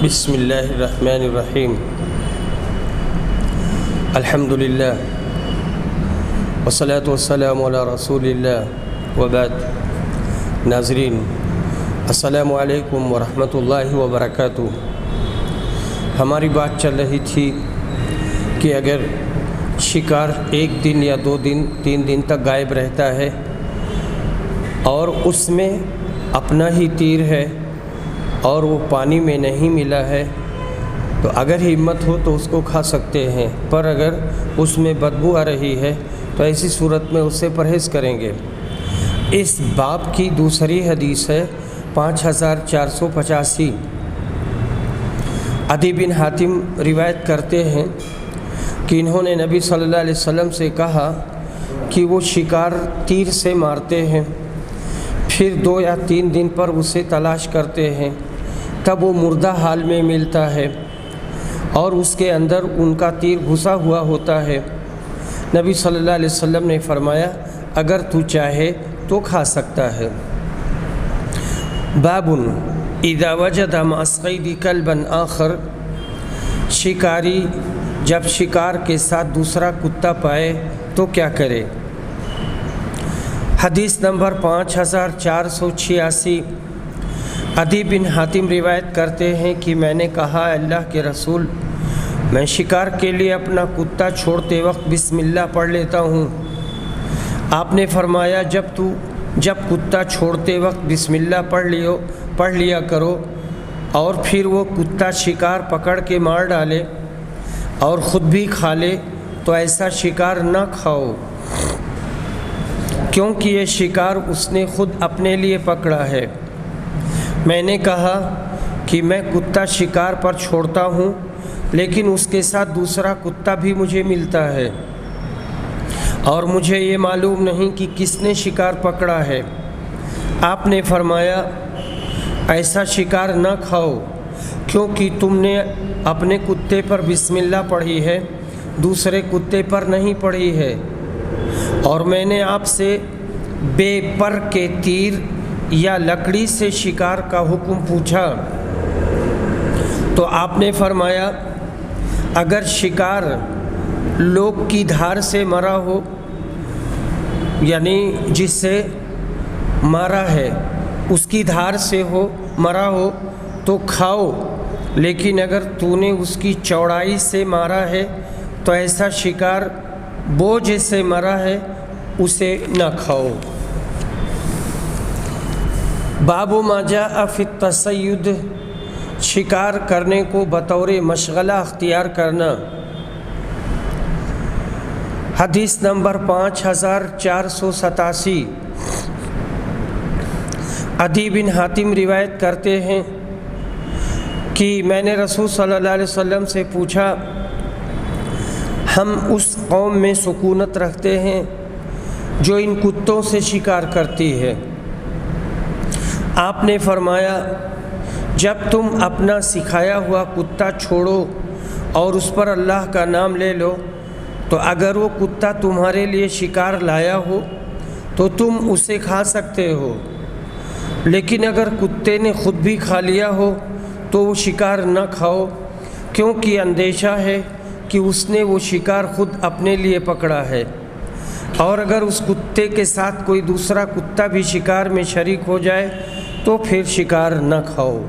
بسم اللہ الرحمن الرحیم الحمدللہ والصلاة والسلام علی رسول اللہ وبعد۔ ناظرین السلام علیکم ورحمۃ اللہ وبرکاتہ۔ ہماری بات چل رہی تھی کہ اگر شکار ایک دن یا 2 دن 3 دن تک غائب رہتا ہے اور اس میں اپنا ہی تیر ہے اور وہ پانی میں نہیں ملا ہے تو اگر ہمت ہو تو اس کو کھا سکتے ہیں، پر اگر اس میں بدبو آ رہی ہے تو ایسی صورت میں اس سے پرہیز کریں گے۔ اس باب کی دوسری حدیث ہے 5485۔ عدی بن حاتم روایت کرتے ہیں کہ انہوں نے نبی صلی اللہ علیہ وسلم سے کہا کہ وہ شکار تیر سے مارتے ہیں، پھر 2 یا 3 دن پر اسے تلاش کرتے ہیں، تب وہ مردہ حال میں ملتا ہے اور اس کے اندر ان کا تیر گھسا ہوا ہوتا ہے۔ نبی صلی اللہ علیہ وسلم نے فرمایا اگر تو چاہے تو کھا سکتا ہے۔ باب اذا وجد مع الصید کلبا آخر، شکاری جب شکار کے ساتھ دوسرا کتا پائے تو کیا کرے؟ حدیث نمبر 5486۔ عدی بن حاتم روایت کرتے ہیں کہ میں نے کہا اللہ کے رسول، میں شکار کے لیے اپنا کتا چھوڑتے وقت بسم اللہ پڑھ لیتا ہوں۔ آپ نے فرمایا جب کتا چھوڑتے وقت بسم اللہ پڑھ لیا کرو اور پھر وہ کتا شکار پکڑ کے مار ڈالے اور خود بھی کھا لے تو ایسا شکار نہ کھاؤ، کیونکہ یہ شکار اس نے خود اپنے لیے پکڑا ہے۔ میں نے کہا کہ میں کتا شکار پر چھوڑتا ہوں لیکن اس کے ساتھ دوسرا کتا بھی مجھے ملتا ہے اور مجھے یہ معلوم نہیں کہ کس نے شکار پکڑا ہے۔ آپ نے فرمایا ایسا شکار نہ کھاؤ، کیونکہ تم نے اپنے کتے پر بسم اللہ پڑھی ہے، دوسرے کتے پر نہیں پڑھی ہے، اور میں نے آپ سے بے پر کے تیر یا لکڑی سے شکار کا حکم پوچھا تو آپ نے فرمایا اگر شکار لوگ کی دھار سے مرا ہو، یعنی جس سے مارا ہے اس کی دھار سے مرا ہو تو کھاؤ، لیکن اگر تو نے اس کی چوڑائی سے مارا ہے تو ایسا شکار بوجھ سے مرا ہے اسے نہ کھاؤ۔ باب ما جاء فی التصید، شکار کرنے کو بطور مشغلہ اختیار کرنا۔ حدیث نمبر 5487۔ عدی بن حاتم روایت کرتے ہیں کہ میں نے رسول صلی اللہ علیہ وسلم سے پوچھا ہم اس قوم میں سکونت رکھتے ہیں جو ان کتوں سے شکار کرتی ہے۔ آپ نے فرمایا جب تم اپنا سکھایا ہوا کتا چھوڑو اور اس پر اللہ کا نام لے لو تو اگر وہ کتا تمہارے لیے شکار لایا ہو تو تم اسے کھا سکتے ہو، لیکن اگر کتے نے خود بھی کھا لیا ہو تو وہ شکار نہ کھاؤ، کیونکہ اندیشہ ہے کہ اس نے وہ شکار خود اپنے لیے پکڑا ہے، اور اگر اس کتے کے ساتھ کوئی دوسرا کتا بھی شکار میں شریک ہو جائے تو پھر شکار نہ کھاؤ۔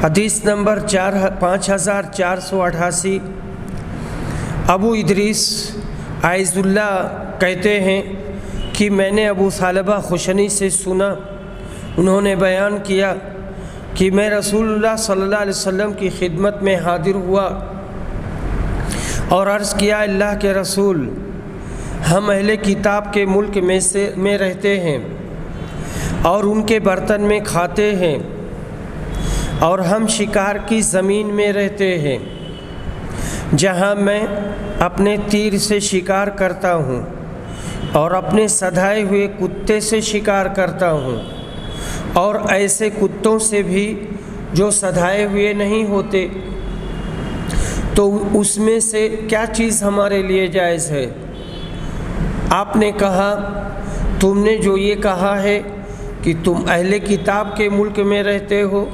حدیث نمبر 5488۔ ابو ادریس عائز اللہ کہتے ہیں کہ میں نے ابو ثعلبہ خشنی سے سنا، انہوں نے بیان کیا کہ میں رسول اللہ صلی اللہ علیہ وسلم کی خدمت میں حاضر ہوا اور عرض کیا اللہ کے رسول، ہم اہل کتاب کے ملک میں رہتے ہیں اور ان کے برتن میں کھاتے ہیں، اور ہم شکار کی زمین میں رہتے ہیں جہاں میں اپنے تیر سے شکار کرتا ہوں اور اپنے سدھائے ہوئے کتے سے شکار کرتا ہوں، اور ایسے کتوں سے بھی جو سدھائے ہوئے نہیں ہوتے، تو اس میں سے کیا چیز ہمارے لیے جائز ہے؟ آپ نے کہا تم نے جو یہ کہا ہے کہ تم اہل کتاب کے ملک میں رہتے ہو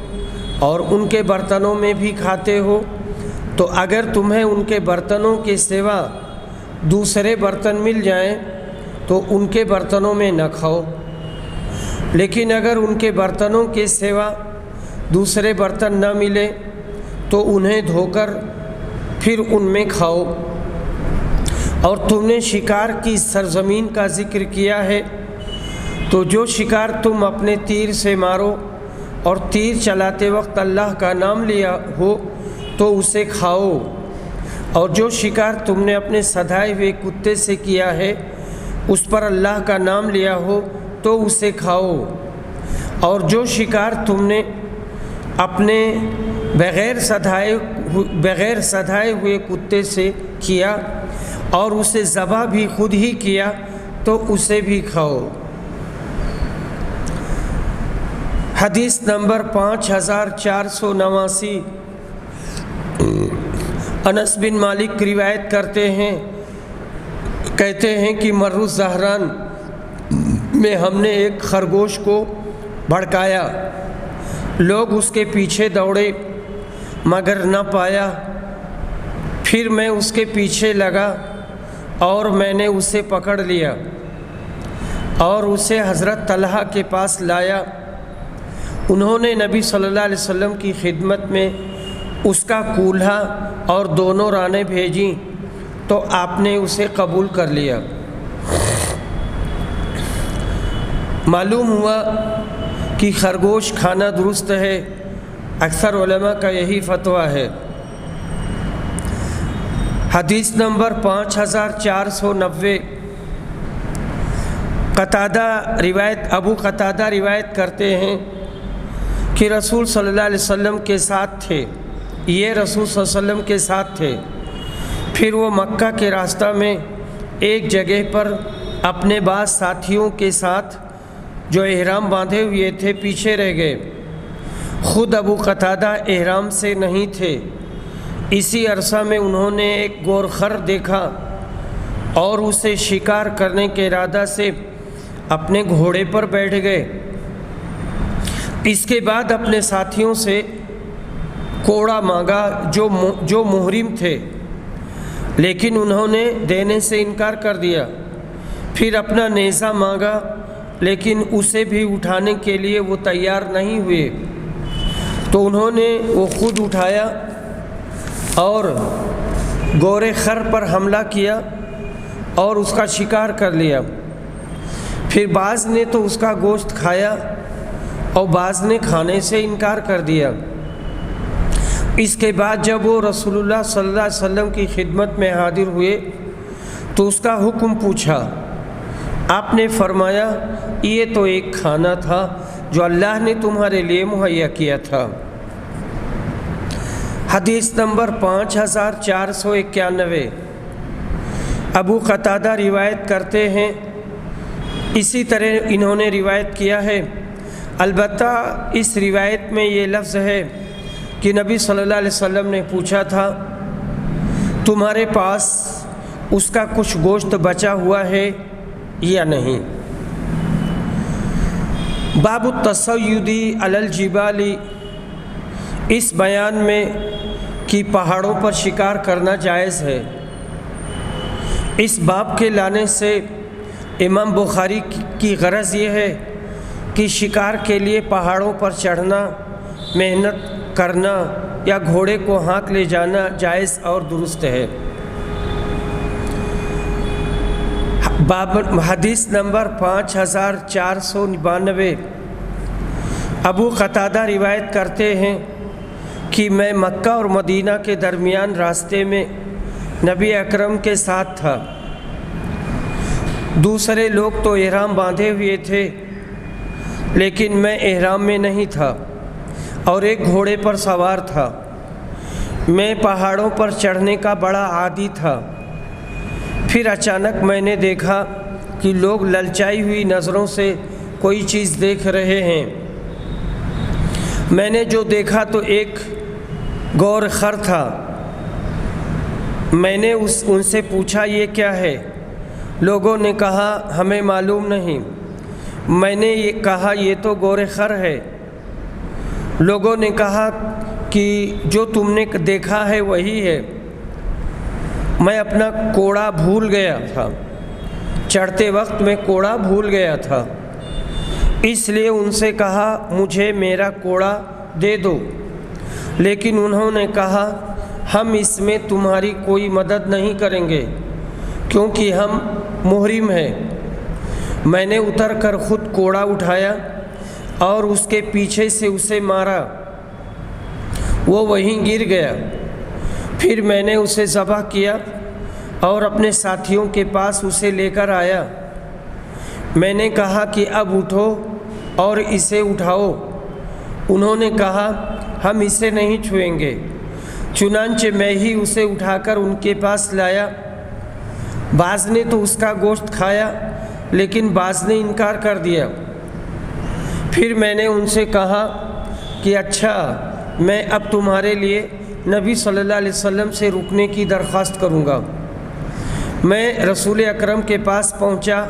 اور ان کے برتنوں میں بھی کھاتے ہو، تو اگر تمہیں ان کے برتنوں کے سوا دوسرے برتن مل جائیں تو ان کے برتنوں میں نہ کھاؤ، لیکن اگر ان کے برتنوں کے سوا دوسرے برتن نہ ملے تو انہیں دھو کر پھر ان میں کھاؤ۔ اور تم نے شکار کی سرزمین کا ذکر کیا ہے، تو جو شکار تم اپنے تیر سے مارو اور تیر چلاتے وقت اللہ کا نام لیا ہو تو اسے کھاؤ، اور جو شکار تم نے اپنے سدھائے ہوئے کتے سے کیا ہے اس پر اللہ کا نام لیا ہو تو اسے کھاؤ، اور جو شکار تم نے اپنے بغیر سدھائے ہوئے کتے سے کیا اور اسے ذبح بھی خود ہی کیا تو اسے بھی کھاؤ۔ حدیث نمبر 5489، انس بن مالک روایت کہتے ہیں کہ مر الزہران میں ہم نے ایک خرگوش کو بھڑکایا، لوگ اس کے پیچھے دوڑے مگر نہ پایا، پھر میں اس کے پیچھے لگا اور میں نے اسے پکڑ لیا اور اسے حضرت طلحہ کے پاس لایا۔ انہوں نے نبی صلی اللہ علیہ وسلم کی خدمت میں اس کا کولہا اور دونوں رانیں بھیجیں تو آپ نے اسے قبول کر لیا۔ معلوم ہوا کہ خرگوش کھانا درست ہے، اکثر علماء کا یہی فتویٰ ہے۔ حدیث نمبر 5490، ابو قتادہ روایت کرتے ہیں کہ رسول صلی اللہ علیہ وسلم کے ساتھ تھے، یہ رسول صلی اللہ علیہ وسلم کے ساتھ تھے، پھر وہ مکہ کے راستہ میں ایک جگہ پر اپنے بعض ساتھیوں کے ساتھ جو احرام باندھے ہوئے تھے پیچھے رہ گئے۔ خود ابو قتادہ احرام سے نہیں تھے۔ اسی عرصہ میں انہوں نے ایک گورخر دیکھا اور اسے شکار کرنے کے ارادہ سے اپنے گھوڑے پر بیٹھ گئے۔ اس کے بعد اپنے ساتھیوں سے کوڑا مانگا جو محرم تھے، لیکن انہوں نے دینے سے انکار کر دیا۔ پھر اپنا نیزہ مانگا، لیکن اسے بھی اٹھانے کے لیے وہ تیار نہیں ہوئے، تو انہوں نے وہ خود اٹھایا اور گورے خر پر حملہ کیا اور اس کا شکار کر لیا۔ پھر بعض نے تو اس کا گوشت کھایا اور بعض نے کھانے سے انکار کر دیا۔ اس کے بعد جب وہ رسول اللہ صلی اللہ علیہ وسلم کی خدمت میں حاضر ہوئے تو اس کا حکم پوچھا۔ آپ نے فرمایا، یہ تو ایک کھانا تھا جو اللہ نے تمہارے لیے مہیا کیا تھا۔ حدیث نمبر 5491، ابو قتادہ روایت کرتے ہیں، اسی طرح انہوں نے روایت کیا ہے، البتہ اس روایت میں یہ لفظ ہے کہ نبی صلی اللہ علیہ وسلم نے پوچھا تھا، تمہارے پاس اس کا کچھ گوشت بچا ہوا ہے یا نہیں؟ باب التصید علی الجبال، اس بیان میں کہ پہاڑوں پر شکار کرنا جائز ہے۔ اس باب کے لانے سے امام بخاری کی غرض یہ ہے کہ شکار کے لیے پہاڑوں پر چڑھنا، محنت کرنا یا گھوڑے کو ہانک لے جانا جائز اور درست ہے۔ حدیث نمبر 5492، ابو قتادہ روایت کرتے ہیں کہ میں مکہ اور مدینہ کے درمیان راستے میں نبی اکرم کے ساتھ تھا۔ دوسرے لوگ تو احرام باندھے ہوئے تھے لیکن میں احرام میں نہیں تھا اور ایک گھوڑے پر سوار تھا۔ میں پہاڑوں پر چڑھنے کا بڑا عادی تھا۔ پھر اچانک میں نے دیکھا کہ لوگ للچائی ہوئی نظروں سے کوئی چیز دیکھ رہے ہیں۔ میں نے جو دیکھا تو ایک گور خر تھا۔ میں نے ان سے پوچھا یہ کیا ہے؟ لوگوں نے کہا ہمیں معلوم نہیں۔ میں نے یہ کہا یہ تو گور خر ہے۔ لوگوں نے کہا کہ جو تم نے دیکھا ہے وہی ہے، میں اپنا کوڑا بھول گیا تھا، چڑھتے وقت میں کوڑا بھول گیا تھا، اس لیے ان سے کہا مجھے میرا کوڑا دے دو، لیکن انہوں نے کہا ہم اس میں تمہاری کوئی مدد نہیں کریں گے کیونکہ ہم محرم ہیں۔ میں نے اتر کر خود کوڑا اٹھایا اور اس کے پیچھے سے اسے مارا، وہ وہیں گر گیا۔ پھر میں نے اسے ذبح کیا اور اپنے ساتھیوں کے پاس اسے لے کر آیا۔ میں نے کہا کہ اب اٹھو اور اسے اٹھاؤ۔ انہوں نے کہا ہم اسے نہیں چھوئیں گے، چنانچہ میں ہی اسے اٹھا کر ان کے پاس لایا۔ بعض نے تو اس کا گوشت کھایا لیکن بعض نے انکار کر دیا۔ پھر میں نے ان سے کہا کہ اچھا، میں اب تمہارے لیے نبی صلی اللہ علیہ وسلم سے رکنے کی درخواست کروں گا۔ میں رسول اکرم کے پاس پہنچا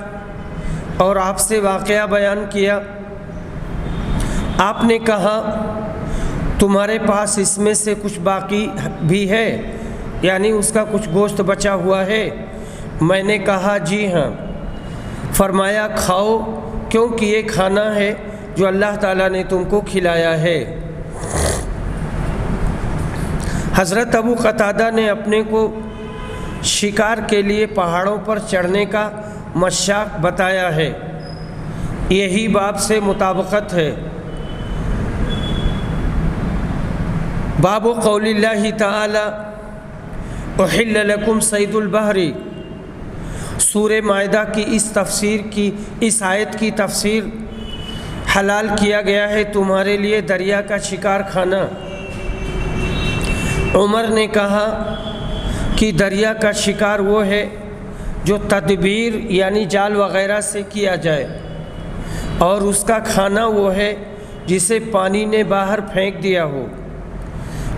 اور آپ سے واقعہ بیان کیا۔ آپ نے کہا تمہارے پاس اس میں سے کچھ باقی بھی ہے، یعنی اس کا کچھ گوشت بچا ہوا ہے؟ میں نے کہا جی ہاں۔ فرمایا کھاؤ، کیونکہ یہ کھانا ہے جو اللہ تعالیٰ نے تم کو کھلایا ہے۔ حضرت ابو قتادہ نے اپنے کو شکار کے لیے پہاڑوں پر چڑھنے کا مشاق بتایا ہے، یہی باب سے مطابقت ہے۔ باب قول اللہ تعالی احل لکم صید البحر، سورہ مائدہ کی اس آیت کی تفسیر، حلال کیا گیا ہے تمہارے لیے دریا کا شکار کھانا۔ عمر نے کہا کہ دریا کا شکار وہ ہے جو تدبیر یعنی جال وغیرہ سے کیا جائے، اور اس کا کھانا وہ ہے جسے پانی نے باہر پھینک دیا ہو۔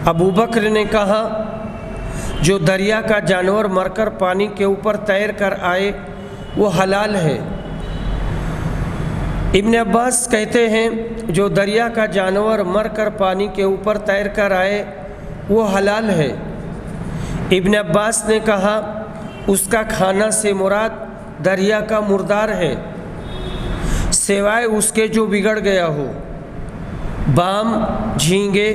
ابو بکر نے کہا جو دریا کا جانور مر کر پانی کے اوپر تیر کر آئے وہ حلال ہے۔ ابن عباس کہتے ہیں جو دریا کا جانور مر کر پانی کے اوپر تیر کر آئے وہ حلال ہے۔ ابن عباس نے کہا اس کا کھانا سے مراد دریا کا مردار ہے، سوائے اس کے جو بگڑ گیا ہو۔ بام، جھینگے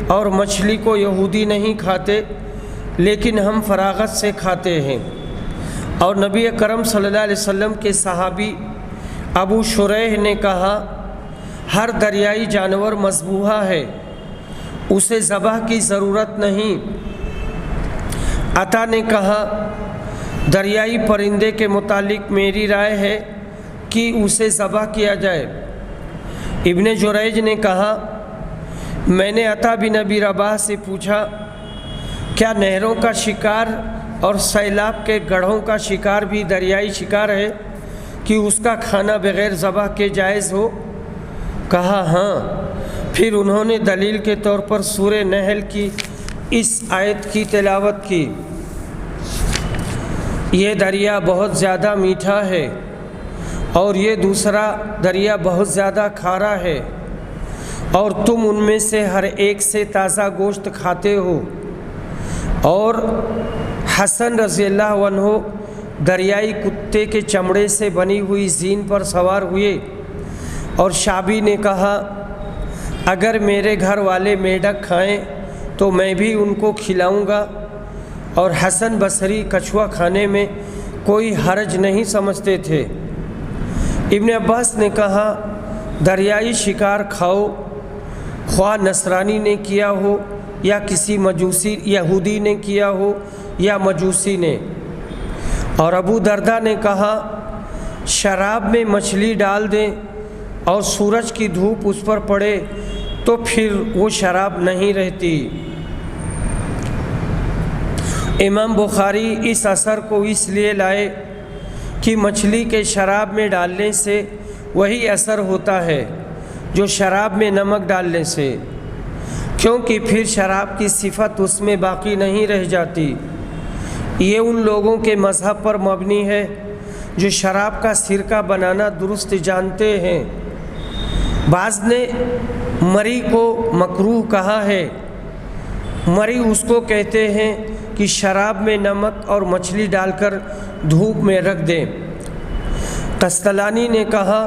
اور مچھلی کو یہودی نہیں کھاتے، لیکن ہم فراغت سے کھاتے ہیں۔ اور نبی اکرم صلی اللہ علیہ وسلم کے صحابی ابو شریح نے کہا ہر دریائی جانور مذبوحہ ہے، اسے ذبح کی ضرورت نہیں۔ عطا نے کہا دریائی پرندے کے متعلق میری رائے ہے کہ اسے ذبح کیا جائے۔ ابن جریج نے کہا میں نے عطا بن ابی رباح سے پوچھا کیا نہروں کا شکار اور سیلاب کے گڑھوں کا شکار بھی دریائی شکار ہے کہ اس کا کھانا بغیر ذبح کے جائز ہو؟ کہا ہاں۔ پھر انہوں نے دلیل کے طور پر سورہ نحل کی اس آیت کی تلاوت کی، یہ دریا بہت زیادہ میٹھا ہے اور یہ دوسرا دریا بہت زیادہ کھارا ہے، اور تم ان میں سے ہر ایک سے تازہ گوشت کھاتے ہو۔ اور حسن رضی اللہ عنہ دریائی کتے کے چمڑے سے بنی ہوئی زین پر سوار ہوئے، اور شعبی نے کہا اگر میرے گھر والے میڈک کھائیں تو میں بھی ان کو کھلاؤں گا، اور حسن بصری کچھوا کھانے میں کوئی حرج نہیں سمجھتے تھے۔ ابن عباس نے کہا دریائی شکار کھاؤ، خواہ نصرانی نے کیا ہو یا کسی مجوسی یہودی نے کیا ہو یا مجوسی نے۔ اور ابو دردہ نے کہا شراب میں مچھلی ڈال دیں اور سورج کی دھوپ اس پر پڑے تو پھر وہ شراب نہیں رہتی۔ امام بخاری اس اثر کو اس لیے لائے کہ مچھلی کے شراب میں ڈالنے سے وہی اثر ہوتا ہے جو شراب میں نمک ڈالنے سے، کیونکہ پھر شراب کی صفت اس میں باقی نہیں رہ جاتی۔ یہ ان لوگوں کے مذہب پر مبنی ہے جو شراب کا سرکہ بنانا درست جانتے ہیں، بعض نے مری کو مکروہ کہا ہے۔ مری اس کو کہتے ہیں کہ شراب میں نمک اور مچھلی ڈال کر دھوپ میں رکھ دیں۔ قسطلانی نے کہا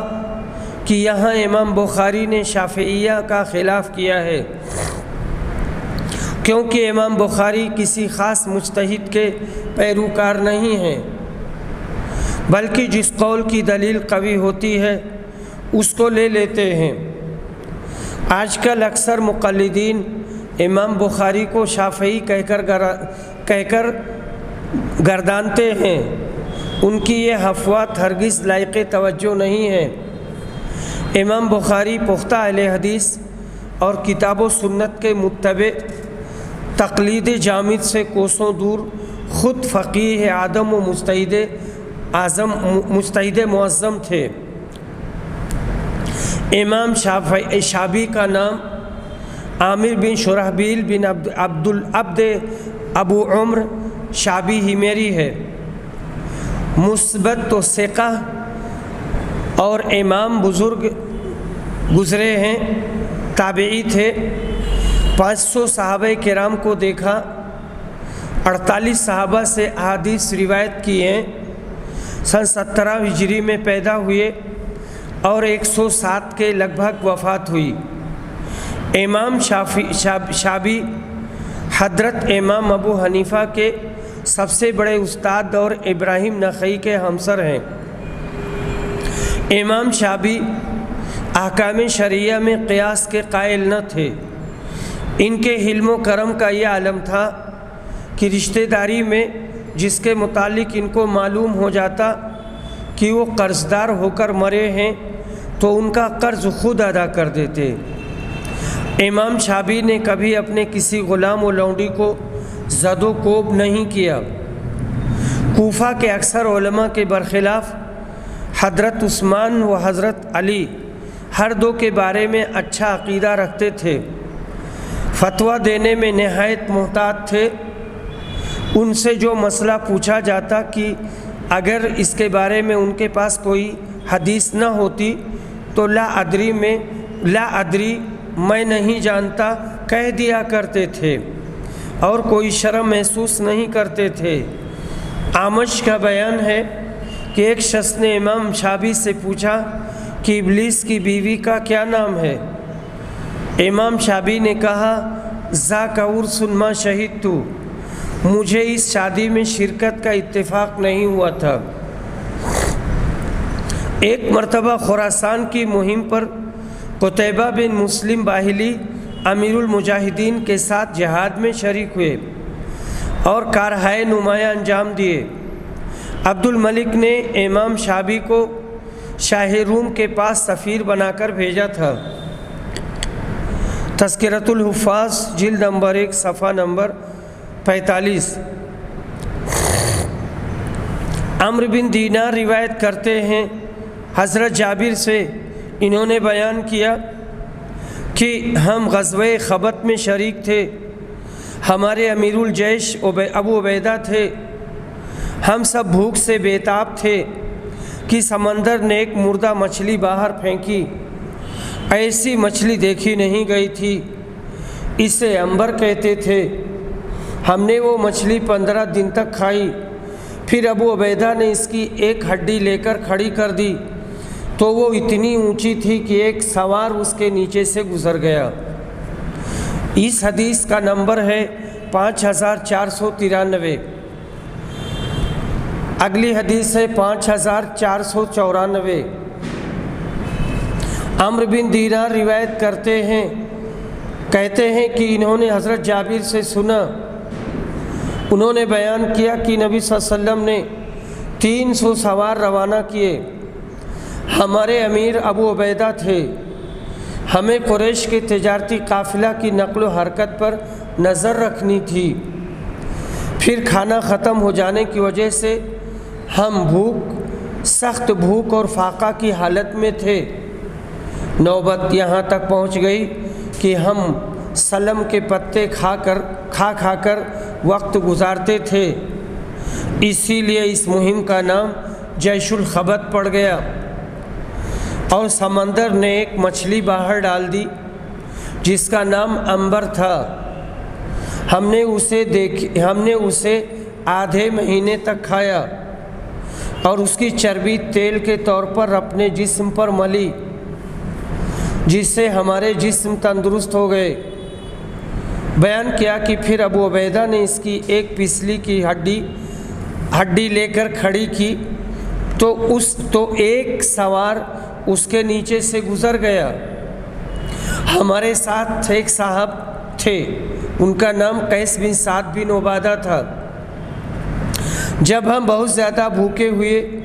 کہ یہاں امام بخاری نے شافعیہ کا خلاف کیا ہے، کیونکہ امام بخاری کسی خاص مجتہد کے پیروکار نہیں ہیں، بلکہ جس قول کی دلیل قوی ہوتی ہے اس کو لے لیتے ہیں۔ آج کل اکثر مقلدین امام بخاری کو شافعی کہہ کر گردانتے ہیں۔ ان کی یہ افواہ ہرگز لائق توجہ نہیں ہے۔ امام بخاری پختہ اہل حدیث اور کتاب و سنت کے متبع، تقلید جامد سے کوسوں دور، خود فقیہ اعظم و مجتہد معظم تھے۔ امام شابی کا نام عامر بن شرحبیل بن عبد ابو عمر شابی ہمیری ہے۔ مثبت و ثقہ اور امام بزرگ گزرے ہیں، تابعی تھے۔ 500 صحابہ کرام کو دیکھا، 48 صحابہ سے احادیث روایت کی ہیں۔ سن 17 ہجری میں پیدا ہوئے اور 107 کے لگ بھگ وفات ہوئی۔ امام شابی حضرت امام ابو حنیفہ کے سب سے بڑے استاد اور ابراہیم نخعی کے ہمسر ہیں۔ امام شابی احکام شرعیہ میں قیاس کے قائل نہ تھے۔ ان کے حلم و کرم کا یہ عالم تھا کہ رشتہ داری میں جس کے متعلق ان کو معلوم ہو جاتا کہ وہ قرض دار ہو کر مرے ہیں تو ان کا قرض خود ادا کر دیتے۔ امام شابی نے کبھی اپنے کسی غلام و لونڈی کو زد و کوب نہیں کیا۔ کوفہ کے اکثر علماء کے برخلاف حضرت عثمان و حضرت علی ہر دو کے بارے میں اچھا عقیدہ رکھتے تھے۔ فتویٰ دینے میں نہایت محتاط تھے۔ ان سے جو مسئلہ پوچھا جاتا کہ اگر اس کے بارے میں ان کے پاس کوئی حدیث نہ ہوتی تو لا ادری میں نہیں جانتا کہہ دیا کرتے تھے اور کوئی شرم محسوس نہیں کرتے تھے۔ اعمش کا بیان ہے کہ ایک شخص نے امام شابی سے پوچھا کہ ابلیس کی بیوی کا کیا نام ہے؟ امام شابی نے کہا ذاک عرس ما شہدت، مجھے اس شادی میں شرکت کا اتفاق نہیں ہوا تھا۔ ایک مرتبہ خراسان کی مہم پر قتیبہ بن مسلم باہلی امیر المجاہدین کے ساتھ جہاد میں شریک ہوئے اور کارہائے نمایاں انجام دیے۔ عبد الملک نے امام شابی کو شاہ روم کے پاس سفیر بنا کر بھیجا تھا۔ تذکرۃ الحفاظ جلد نمبر 1 صفحہ نمبر 45۔ عمرو بن دینار روایت کرتے ہیں حضرت جابر سے، انہوں نے بیان کیا کہ ہم غزوہ خبت میں شریک تھے، ہمارے امیر الجیش ابو عبیدہ تھے، ہم سب بھوک سے بےتاب تھے کہ سمندر نے ایک مردہ مچھلی باہر پھینکی، ایسی مچھلی دیکھی نہیں گئی تھی، اسے عنبر کہتے تھے۔ ہم نے وہ مچھلی 15 دن تک کھائی، پھر ابو عبیدہ نے اس کی ایک ہڈی لے کر کھڑی کر دی تو وہ اتنی اونچی تھی کہ ایک سوار اس کے نیچے سے گزر گیا۔ اس حدیث کا نمبر ہے 5493۔ اگلی حدیث ہے 5494۔ عمرو بن دینار روایت کرتے ہیں، کہتے ہیں کہ انہوں نے حضرت جابر سے سنا، انہوں نے بیان کیا کہ نبی صلی اللہ علیہ وسلم نے 300 سوار روانہ کیے، ہمارے امیر ابو عبیدہ تھے، ہمیں قریش کے تجارتی قافلہ کی نقل و حرکت پر نظر رکھنی تھی، پھر کھانا ختم ہو جانے کی وجہ سے ہم سخت بھوک اور فاقہ کی حالت میں تھے۔ نوبت یہاں تک پہنچ گئی کہ ہم سلم کے پتے کھا کر وقت گزارتے تھے، اسی لیے اس مہم کا نام جیش الخبت پڑ گیا۔ اور سمندر نے ایک مچھلی باہر ڈال دی جس کا نام عنبر تھا۔ ہم نے اسے آدھے مہینے تک کھایا اور اس کی چربی تیل کے طور پر اپنے جسم پر ملی، جس سے ہمارے جسم تندرست ہو گئے۔ بیان کیا کہ پھر ابو عبیدہ نے اس کی ایک پسلی کی ہڈی لے کر کھڑی کی تو ایک سوار اس کے نیچے سے گزر گیا۔ ہمارے ساتھ ایک صاحب تھے، ان کا نام قیس بن سعد بن عبادہ تھا۔ جب ہم بہت زیادہ بھوکے ہوئے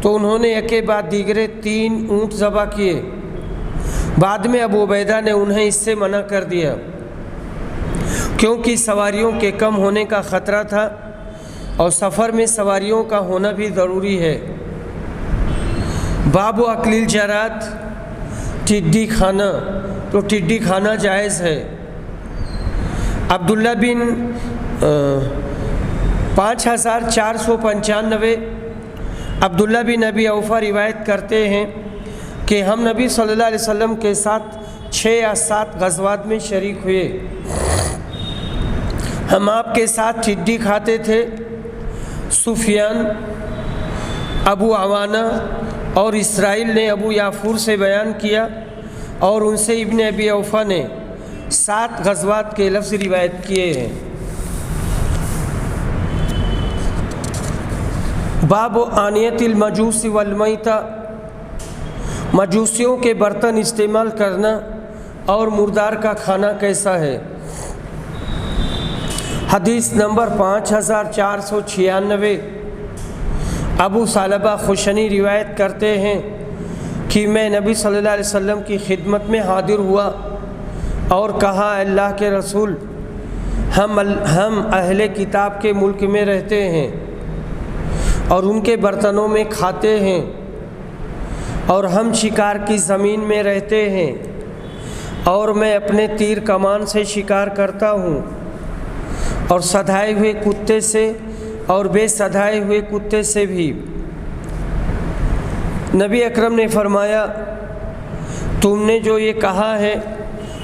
تو انہوں نے ایک کے بعد دیگرے 3 اونٹ ذبح کیے۔ بعد میں ابو عبیدہ نے انہیں اس سے منع کر دیا کیونکہ سواریوں کے کم ہونے کا خطرہ تھا اور سفر میں سواریوں کا ہونا بھی ضروری ہے۔ باب و اکل الجراد، ٹڈی کھانا، تو ٹڈی کھانا جائز ہے۔ عبداللہ بن 5495 عبداللہ بن ابی اوفا روایت کرتے ہیں کہ ہم نبی صلی اللہ علیہ وسلم کے ساتھ 6 یا 7 غزوات میں شریک ہوئے۔ ہم آپ کے ساتھ ٹڈی کھاتے تھے۔ سفیان، ابو عوانہ اور اسرائیل نے ابو یافور سے بیان کیا اور ان سے ابن ابی اوفا نے 7 غزوات کے لفظ روایت کیے ہیں۔ باب آنیت المجوس والمیتہ، مجوسیوں کے برتن استعمال کرنا اور مردار کا کھانا کیسا ہے۔ حدیث نمبر 5496 ابو ثعلبہ خشنی روایت کرتے ہیں کہ میں نبی صلی اللہ علیہ وسلم کی خدمت میں حاضر ہوا اور کہا، اللہ کے رسول، ہم اہل کتاب کے ملک میں رہتے ہیں اور ان کے برتنوں میں کھاتے ہیں، اور ہم شکار کی زمین میں رہتے ہیں اور میں اپنے تیر کمان سے شکار کرتا ہوں، اور سدھائے ہوئے کتے سے اور بے سدھائے ہوئے کتے سے بھی۔ نبی اکرم نے فرمایا، تم نے جو یہ کہا ہے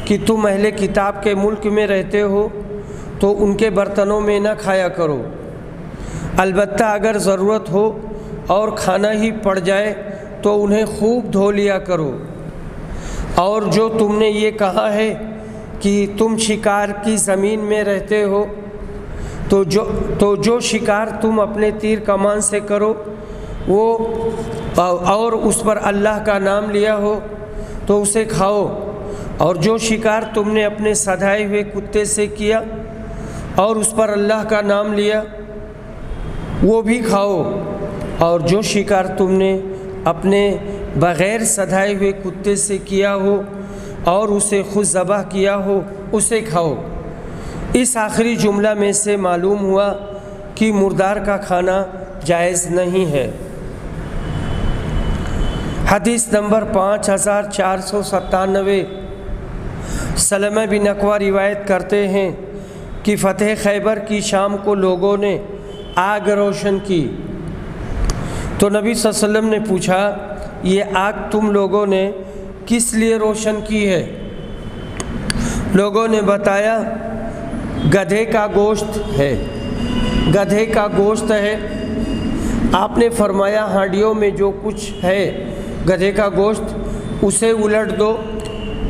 کہ تم اہل کتاب کے ملک میں رہتے ہو تو ان کے برتنوں میں نہ کھایا کرو، البتہ اگر ضرورت ہو اور کھانا ہی پڑ جائے تو انہیں خوب دھو لیا کرو۔ اور جو تم نے یہ کہا ہے کہ تم شکار کی زمین میں رہتے ہو تو جو شکار تم اپنے تیر کمان سے کرو وہ اور اس پر اللہ کا نام لیا ہو تو اسے کھاؤ، اور جو شکار تم نے اپنے سدھائے ہوئے کتے سے کیا اور اس پر اللہ کا نام لیا وہ بھی کھاؤ، اور جو شکار تم نے اپنے بغیر سدھائے ہوئے کتے سے کیا ہو اور اسے خود ذبح کیا ہو اسے کھاؤ۔ اس آخری جملہ میں سے معلوم ہوا کہ مردار کا کھانا جائز نہیں ہے۔ حدیث نمبر 5497 سلمہ بن اکوع روایت کرتے ہیں کہ فتح خیبر کی شام کو لوگوں نے آگ روشن کی تو نبی صلی اللہ علیہ وسلم نے پوچھا، یہ آگ تم لوگوں نے کس لیے روشن کی ہے؟ لوگوں نے بتایا، گدھے کا گوشت ہے، گدھے کا گوشت ہے۔ آپ نے فرمایا، ہانڈیوں میں جو کچھ ہے گدھے کا گوشت اسے الٹ دو،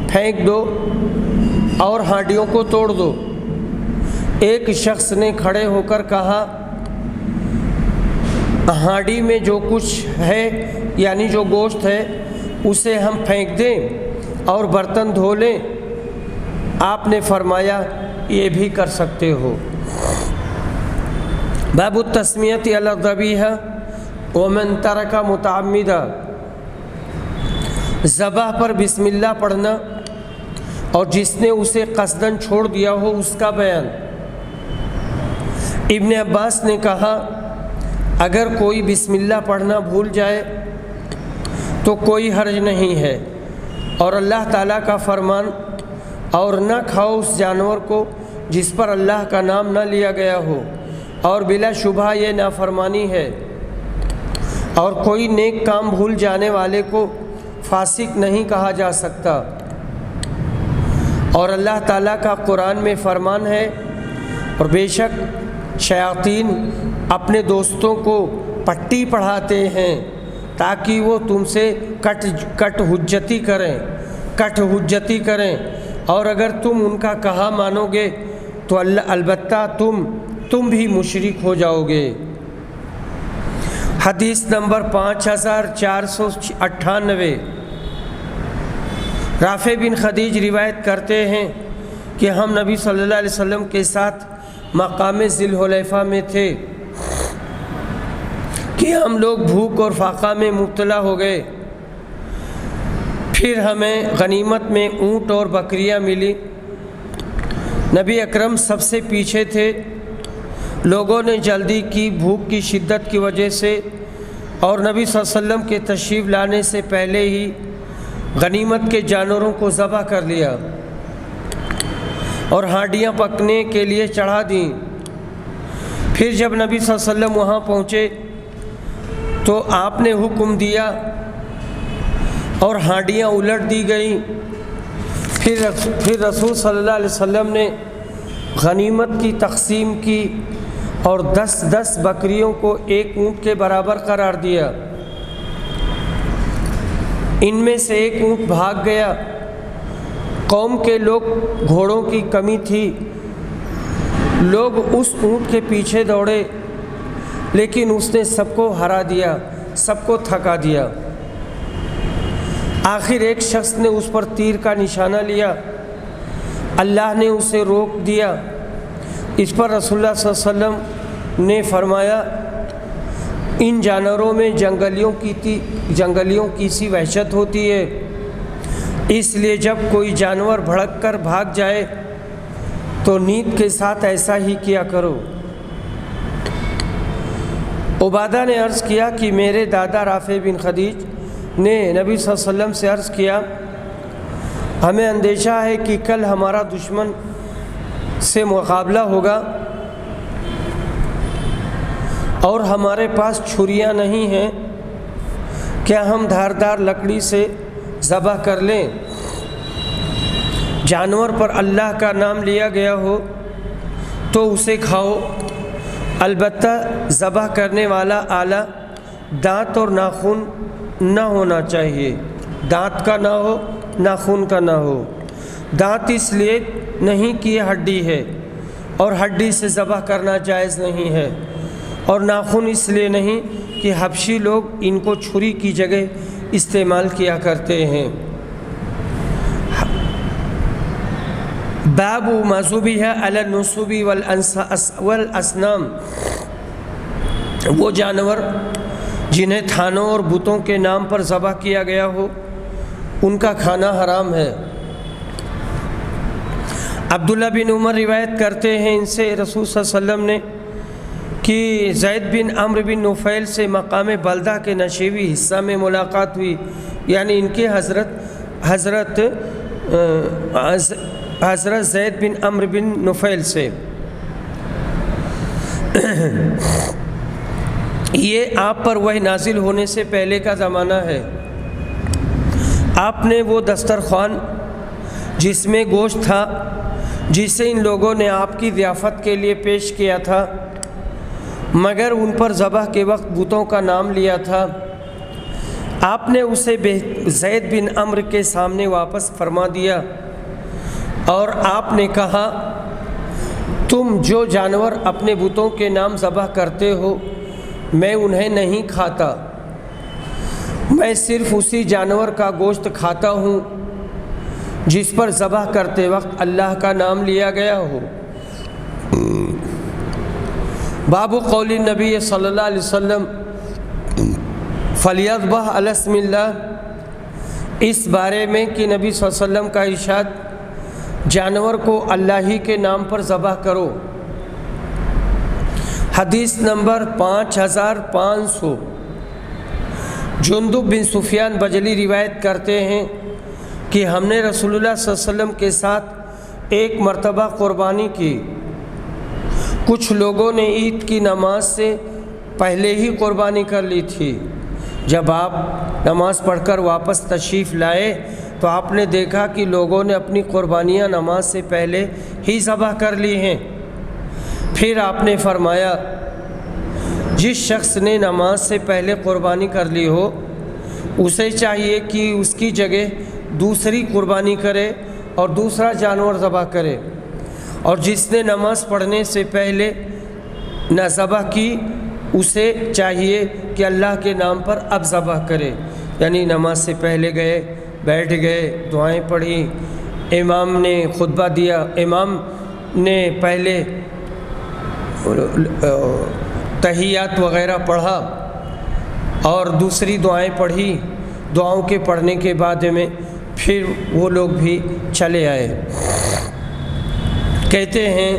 پھینک دو اور ہانڈیوں کو توڑ دو۔ ایک شخص نے کھڑے ہو کر کہا، ہانڈی میں جو کچھ ہے یعنی جو گوشت ہے اسے ہم پھینک دیں اور برتن دھو لیں؟ آپ نے فرمایا، یہ بھی کر سکتے ہو۔ باب التسمیۃ علی الذبیحہ ومن ترک متعمدہ، ذبح پر بسم اللہ پڑھنا اور جس نے اسے قصداً چھوڑ دیا ہو اس کا بیان۔ ابن عباس نے کہا، اگر کوئی بسم اللہ پڑھنا بھول جائے تو کوئی حرج نہیں ہے، اور اللہ تعالیٰ کا فرمان، اور نہ کھاؤ اس جانور کو جس پر اللہ کا نام نہ لیا گیا ہو، اور بلا شبہ یہ نافرمانی ہے۔ اور کوئی نیک کام بھول جانے والے کو فاسق نہیں کہا جا سکتا۔ اور اللہ تعالیٰ کا قرآن میں فرمان ہے، اور بے شک شیاطین اپنے دوستوں کو پٹی پڑھاتے ہیں تاکہ وہ تم سے کٹ حجتی کریں، اور اگر تم ان کا کہا مانو گے تو البتہ تم بھی مشرک ہو جاؤ گے۔ حدیث نمبر 5498، رافع بن خدیج روایت کرتے ہیں کہ ہم نبی صلی اللہ علیہ وسلم کے ساتھ مقام ذی الحلیفہ میں تھے کہ ہم لوگ بھوک اور فاقہ میں مبتلا ہو گئے۔ پھر ہمیں غنیمت میں اونٹ اور بکریاں ملی۔ نبی اکرم سب سے پیچھے تھے۔ لوگوں نے جلدی کی بھوک کی شدت کی وجہ سے، اور نبی صلی اللہ علیہ وسلم کے تشریف لانے سے پہلے ہی غنیمت کے جانوروں کو ذبح کر لیا اور ہانڈیاں پکنے کے لیے چڑھا دیں۔ پھر جب نبی صلی اللہ علیہ وسلم وہاں پہنچے تو آپ نے حکم دیا اور ہانڈیاں الٹ دی گئیں۔ پھر رسول صلی اللہ علیہ وسلم نے غنیمت کی تقسیم کی اور 10 بکریوں کو ایک اونٹ کے برابر قرار دیا۔ ان میں سے ایک اونٹ بھاگ گیا۔ قوم کے لوگ گھوڑوں کی کمی تھی، لوگ اس اونٹ کے پیچھے دوڑے، لیکن اس نے سب کو ہرا دیا، سب کو تھکا دیا۔ آخر ایک شخص نے اس پر تیر کا نشانہ لیا، اللہ نے اسے روک دیا۔ اس پر رسول اللہ صلی اللہ علیہ وسلم نے فرمایا، ان جانوروں میں جنگلیوں کی سی وحشت ہوتی ہے، اس لیے جب کوئی جانور بھڑک کر بھاگ جائے تو نیت کے ساتھ ایسا ہی کیا کرو۔ عبادہ نے عرض کیا کہ میرے دادا رافع بن خدیج نے نبی صلی اللہ علیہ وسلم سے عرض کیا، ہمیں اندیشہ ہے کہ کل ہمارا دشمن سے مقابلہ ہوگا اور ہمارے پاس چھریاں نہیں ہیں، کیا ہم دھاردار لکڑی سے ذبح کر لیں؟ جانور پر اللہ کا نام لیا گیا ہو تو اسے کھاؤ، البتہ ذبح کرنے والا آلہ دانت اور ناخن نہ ہونا چاہیے، دانت کا نہ ہو، ناخن کا نہ ہو۔ دانت اس لیے نہیں کہ یہ ہڈی ہے اور ہڈی سے ذبح کرنا جائز نہیں ہے، اور ناخن اس لیے نہیں کہ حبشی لوگ ان کو چھری کی جگہ استعمال کیا کرتے ہیں۔ باب ما ذبح علی النصب والاسنام، وہ جانور جنہیں تھانوں اور بتوں کے نام پر ذبح کیا گیا ہو ان کا کھانا حرام ہے۔ عبداللہ بن عمر روایت کرتے ہیں ان سے رسول صلی اللہ علیہ وسلم نے کہ زید بن عمرو بن نفیل سے مقام بلدہ کے نشیبی حصہ میں ملاقات ہوئی، یعنی ان کے حضرت زید بن عمرو بن نفیل سے۔ یہ آپ پر وحی نازل ہونے سے پہلے کا زمانہ ہے۔ آپ نے وہ دسترخوان جس میں گوشت تھا جسے ان لوگوں نے آپ کی ضیافت کے لیے پیش کیا تھا، مگر ان پر ذبح کے وقت بتوں کا نام لیا تھا، آپ نے اسے زید بن عمرو کے سامنے واپس فرما دیا اور آپ نے کہا، تم جو جانور اپنے بتوں کے نام ذبح کرتے ہو میں انہیں نہیں کھاتا، میں صرف اسی جانور کا گوشت کھاتا ہوں جس پر ذبح کرتے وقت اللہ کا نام لیا گیا ہو۔ باب قول نبی صلی اللہ علیہ وسلم فلیذبح علی اسم اللہ، اس بارے میں کہ نبی صلی اللہ علیہ وسلم کا ارشاد جانور کو اللہ ہی کے نام پر ذبح کرو۔ حدیث نمبر 5500، جندب بن سفیان بجلی روایت کرتے ہیں کہ ہم نے رسول اللہ صلی اللہ علیہ وسلم کے ساتھ ایک مرتبہ قربانی کی۔ کچھ لوگوں نے عید کی نماز سے پہلے ہی قربانی کر لی تھی، جب آپ نماز پڑھ کر واپس تشریف لائے تو آپ نے دیکھا کہ لوگوں نے اپنی قربانیاں نماز سے پہلے ہی ذبح کر لی ہیں۔ پھر آپ نے فرمایا جس شخص نے نماز سے پہلے قربانی کر لی ہو اسے چاہیے کہ اس کی جگہ دوسری قربانی کرے اور دوسرا جانور ذبح کرے، اور جس نے نماز پڑھنے سے پہلے نہ ذبح کی اسے چاہیے کہ اللہ کے نام پر اب ذبح کرے، یعنی نماز سے پہلے گئے، بیٹھ گئے، دعائیں پڑھی، امام نے خطبہ دیا، امام نے پہلے تحیات وغیرہ پڑھا اور دوسری دعائیں پڑھی، دعاؤں کے پڑھنے کے بعد میں پھر وہ لوگ بھی چلے آئے۔ کہتے ہیں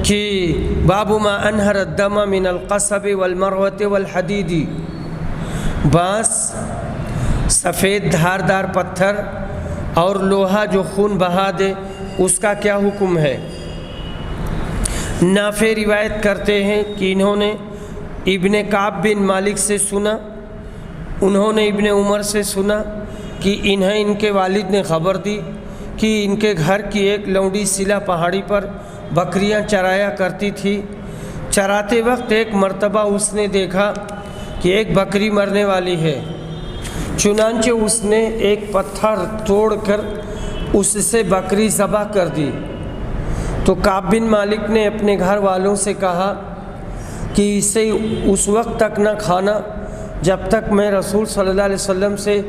کہ باب ما انہر الدم من القصب والمروۃ والحدید، بانس، سفید دھاردار پتھر اور لوہا جو خون بہا دے اس کا کیا حکم ہے؟ نافع روایت کرتے ہیں کہ انہوں نے ابن کعب بن مالک سے سنا، انہوں نے ابن عمر سے سنا کہ انہیں ان کے والد نے خبر دی کہ ان کے گھر کی ایک لونڈی سلا پہاڑی پر بکریاں چرایا کرتی تھی۔ چراتے وقت ایک مرتبہ اس نے دیکھا کہ ایک بکری مرنے والی ہے، چنانچہ اس نے ایک پتھر توڑ کر اس سے بکری ذبح کر دی۔ تو کعب بن مالک نے اپنے گھر والوں سے کہا کہ اسے اس وقت تک نہ کھانا جب تک میں رسول صلی اللہ علیہ وسلم سے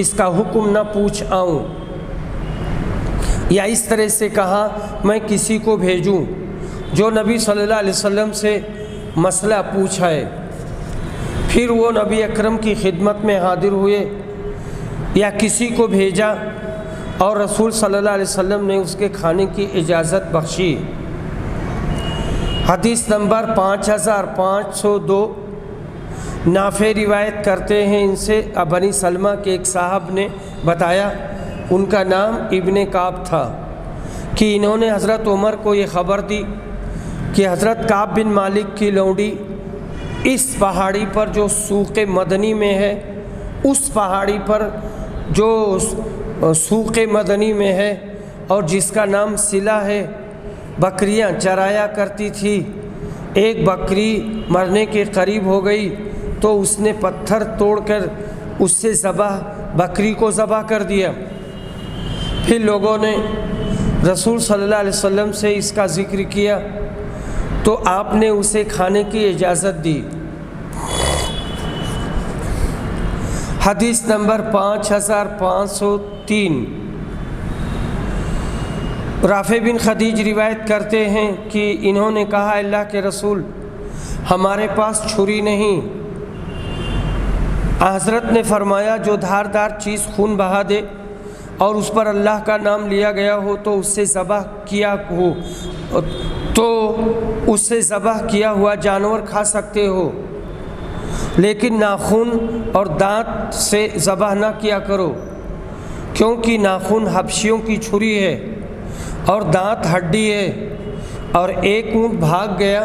اس کا حکم نہ پوچھ آؤں، یا اس طرح سے کہا میں کسی کو بھیجوں جو نبی صلی اللہ علیہ وسلم سے مسئلہ پوچھائے۔ پھر وہ نبی اکرم کی خدمت میں حاضر ہوئے یا کسی کو بھیجا اور رسول صلی اللہ علیہ وسلم نے اس کے کھانے کی اجازت بخشی۔ حدیث نمبر 5502، نافع روایت کرتے ہیں ان سے بنی سلمہ کے ایک صاحب نے بتایا، ان کا نام ابن کعب تھا، کہ انہوں نے حضرت عمر کو یہ خبر دی کہ حضرت کعب بن مالک کی لونڈی اس پہاڑی پر جو سوق مدنی میں ہے، اس پہاڑی پر جو سوق مدنی میں ہے اور جس کا نام سلا ہے، بکریاں چرایا کرتی تھی۔ ایک بکری مرنے کے قریب ہو گئی تو اس نے پتھر توڑ کر اس سے بکری کو ذبح کر دیا۔ پھر لوگوں نے رسول صلی اللہ علیہ وسلم سے اس کا ذکر کیا تو آپ نے اسے کھانے کی اجازت دی۔ حدیث نمبر 5503، رافع بن خدیج روایت کرتے ہیں کہ انہوں نے کہا اللہ کے رسول ہمارے پاس چھری نہیں۔ حضرت نے فرمایا جو دھاردار چیز خون بہا دے اور اس پر اللہ کا نام لیا گیا ہو تو اس سے ذبح کیا ہوا جانور کھا سکتے ہو، لیکن ناخن اور دانت سے ذبح نہ کیا کرو، کیونکہ ناخن حبشیوں کی چھری ہے اور دانت ہڈی ہے، اور ایک اونٹ بھاگ گیا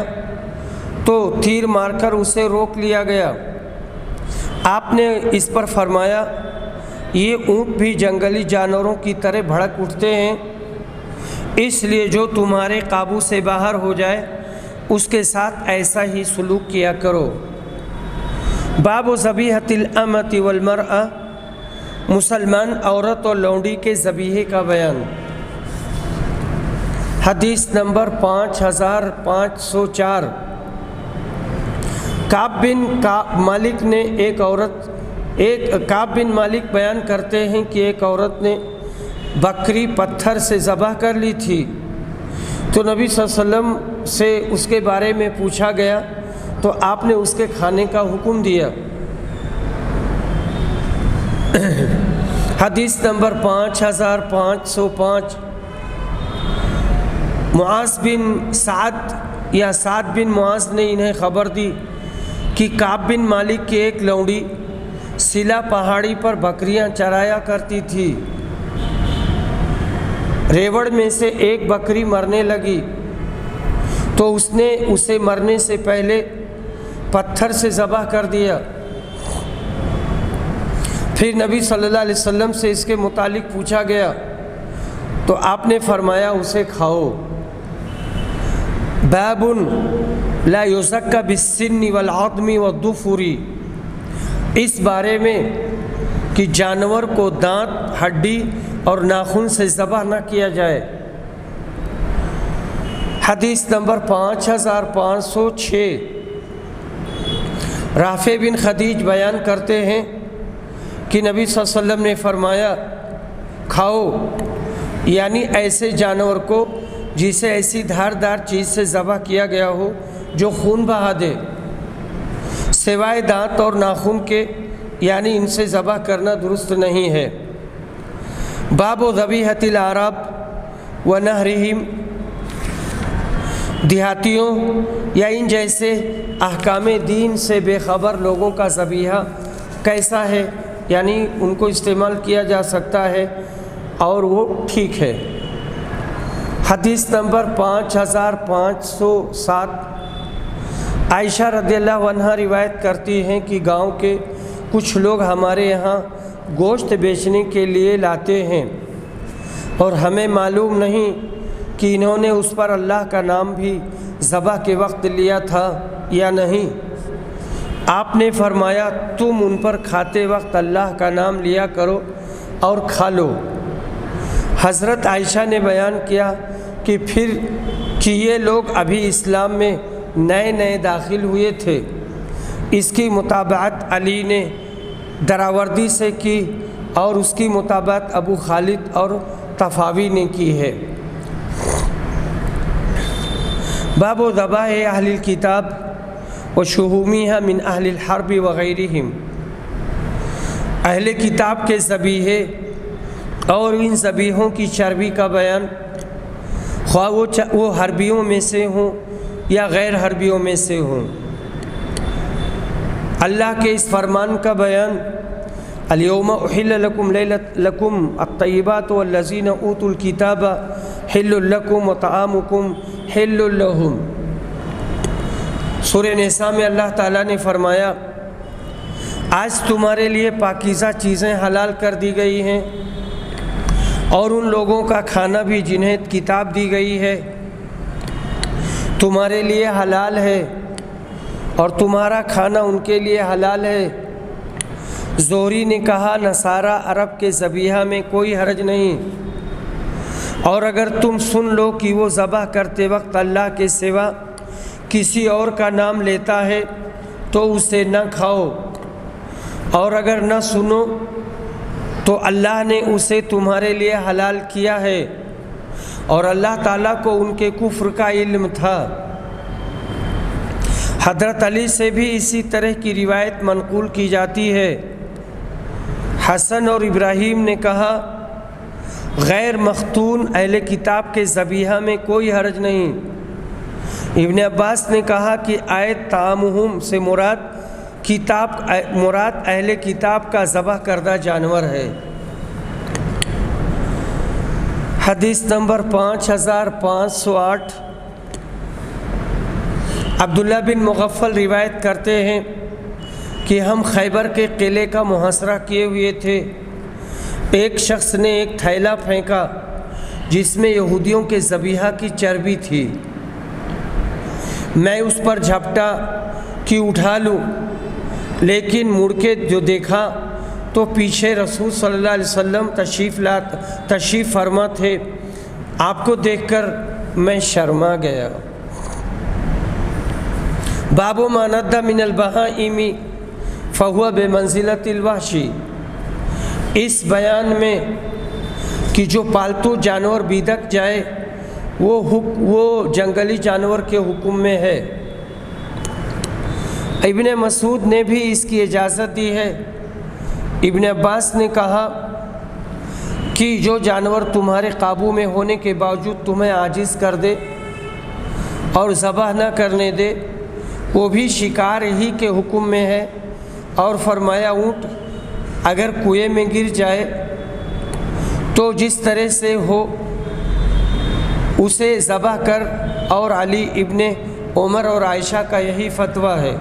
تو تیر مار کر اسے روک لیا گیا۔ آپ نے اس پر فرمایا یہ اونٹ بھی جنگلی جانوروں کی طرح بھڑک اٹھتے ہیں، اس لیے جو تمہارے قابو سے باہر ہو جائے اس کے ساتھ ایسا ہی سلوک کیا کرو۔ باب ذبیحۃ الامۃ والمرأۃ، مسلمان عورت اور لونڈی کے ذبیحے کا بیان۔ حدیث نمبر 5504، کعب بن مالک نے کعب بن مالک بیان کرتے ہیں کہ ایک عورت نے بکری پتھر سے ذبح کر لی تھی، تو نبی صلی اللہ علیہ وسلم سے اس کے بارے میں پوچھا گیا تو آپ نے اس کے کھانے کا حکم دیا۔ حدیث نمبر 5505، معاذ بن سعد بن معاذ نے انہیں خبر دی کہ کعب بن مالک کی ایک لونڈی سلا پہاڑی پر بکریاں چرایا کرتی تھی۔ ریوڑ میں سے ایک بکری مرنے لگی تو اس نے اسے مرنے سے پہلے پتھر سے ذبح کر دیا۔ پھر نبی صلی اللہ علیہ وسلم سے اس کے متعلق پوچھا گیا تو آپ نے فرمایا اسے کھاؤ۔ باب لا یزکى بالسن والعظم والظفر، اس بارے میں کہ جانور کو دانت، ہڈی اور ناخن سے ذبح نہ کیا جائے۔ حدیث نمبر 5506، رافع بن خدیج بیان کرتے ہیں کہ نبی صلی اللہ علیہ وسلم نے فرمایا کھاؤ، یعنی ایسے جانور کو جسے ایسی دھاردار چیز سے ذبح کیا گیا ہو جو خون بہا دے، سوائے دانت اور ناخن کے، یعنی ان سے ذبح کرنا درست نہیں ہے۔ باب ذبیحۃ العرب ونحرہم، دیہاتیوں یا ان جیسے احکام دین سے بے خبر لوگوں کا ذبیحہ کیسا ہے، یعنی ان کو استعمال کیا جا سکتا ہے اور وہ ٹھیک ہے۔ حدیث نمبر 5507، عائشہ رضی اللہ عنہا روایت کرتی ہیں کہ گاؤں کے کچھ لوگ ہمارے یہاں گوشت بیچنے کے لیے لاتے ہیں اور ہمیں معلوم نہیں کہ انہوں نے اس پر اللہ کا نام بھی ذبح کے وقت لیا تھا یا نہیں۔ آپ نے فرمایا تم ان پر کھاتے وقت اللہ کا نام لیا کرو اور کھا لو۔ حضرت عائشہ نے بیان کیا کہ پھر کہ یہ لوگ ابھی اسلام میں نئے نئے داخل ہوئے تھے۔ اس کی متابعت علی نے دراوردی سے کی اور اس کی متابعت ابو خالد اور طفاوی نے کی ہے۔ باب ذبائح اہل الکتاب وشحومها من اہل الحرب وغیرہم، اہل کتاب کے ذبیحے اور ان ذبیحوں کی چربی کا بیان، خواہ وہ حربیوں میں سے ہوں یا غیر حربیوں میں سے ہوں۔ اللہ کے اس فرمان کا بیان، الیوم احل لکم الطیبات والذین اوتوا الکتاب حل لکم وطعامکم حل لہم۔ سورہ نساء میں اللہ تعالیٰ نے فرمایا آج تمہارے لیے پاکیزہ چیزیں حلال کر دی گئی ہیں اور ان لوگوں کا کھانا بھی جنہیں کتاب دی گئی ہے تمہارے لیے حلال ہے اور تمہارا کھانا ان کے لیے حلال ہے۔ زہری نے کہا نصارہ عرب کے ذبیحہ میں کوئی حرج نہیں، اور اگر تم سن لو کہ وہ ذبح کرتے وقت اللہ کے سوا کسی اور کا نام لیتا ہے تو اسے نہ کھاؤ، اور اگر نہ سنو تو اللہ نے اسے تمہارے لیے حلال کیا ہے، اور اللہ تعالیٰ کو ان کے کفر کا علم تھا۔ حضرت علی سے بھی اسی طرح کی روایت منقول کی جاتی ہے۔ حسن اور ابراہیم نے کہا غیر مختون اہل کتاب کے ذبیحہ میں کوئی حرج نہیں۔ ابن عباس نے کہا کہ آیت طعامہم سے مراد اہل کتاب کا ذبح کردہ جانور ہے۔ حدیث نمبر 5508، عبداللہ بن مغفل روایت کرتے ہیں کہ ہم خیبر کے قلعے کا محاصرہ کیے ہوئے تھے۔ ایک شخص نے ایک تھیلا پھینکا جس میں یہودیوں کے ذبیحہ کی چربی تھی۔ میں اس پر جھپٹا کہ اٹھا لوں، لیکن مڑ کے جو دیکھا تو پیچھے رسول صلی اللہ علیہ وسلم تشریف فرما تھے۔ آپ کو دیکھ کر میں شرما گیا۔ باب ما ند من البہائم فہو بمنزلۃ الوحشی، اس بیان میں کہ جو پالتو جانور بیدک جائے وہ جنگلی جانور کے حکم میں ہے۔ ابن مسعود نے بھی اس کی اجازت دی ہے۔ ابن عباس نے کہا کہ جو جانور تمہارے قابو میں ہونے کے باوجود تمہیں عاجز کر دے اور ذبح نہ کرنے دے وہ بھی شکار ہی کے حکم میں ہے، اور فرمایا اونٹ اگر کنویں میں گر جائے تو جس طرح سے ہو اسے ذبح کر، اور علی ابن عمر اور عائشہ کا یہی فتویٰ ہے۔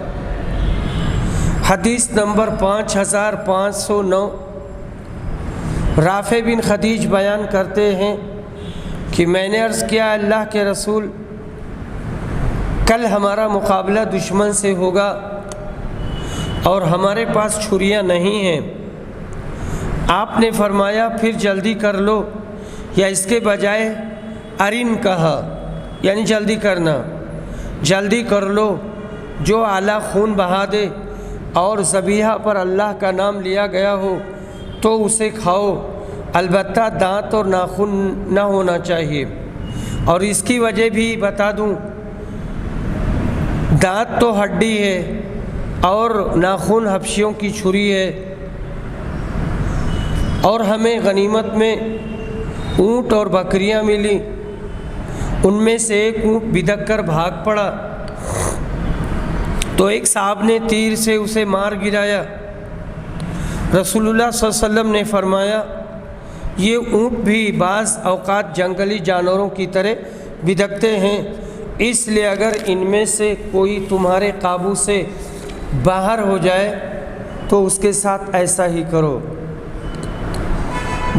حدیث نمبر 5509، رافع بن خدیج بیان کرتے ہیں کہ میں نے عرض کیا اللہ کے رسول کل ہمارا مقابلہ دشمن سے ہوگا اور ہمارے پاس چھریاں نہیں ہیں۔ آپ نے فرمایا پھر جلدی کر لو، یا اس کے بجائے ارن کہا، یعنی جلدی کرنا، جلدی کر لو، جو اعلیٰ خون بہا دے اور ذبیحہ پر اللہ کا نام لیا گیا ہو تو اسے کھاؤ، البتہ دانت اور ناخن نہ ہونا چاہیے۔ اور اس کی وجہ بھی بتا دوں، دانت تو ہڈی ہے اور ناخن حبشیوں کی چھری ہے، اور ہمیں غنیمت میں اونٹ اور بکریاں ملی، ان میں سے ایک اونٹ بدک کر بھاگ پڑا تو ایک صاحب نے تیر سے اسے مار گرایا۔ رسول اللہ صلی اللہ علیہ وسلم نے فرمایا یہ اونٹ بھی بعض اوقات جنگلی جانوروں کی طرح بدکتے ہیں، اس لیے اگر ان میں سے کوئی تمہارے قابو سے باہر ہو جائے تو اس کے ساتھ ایسا ہی کرو۔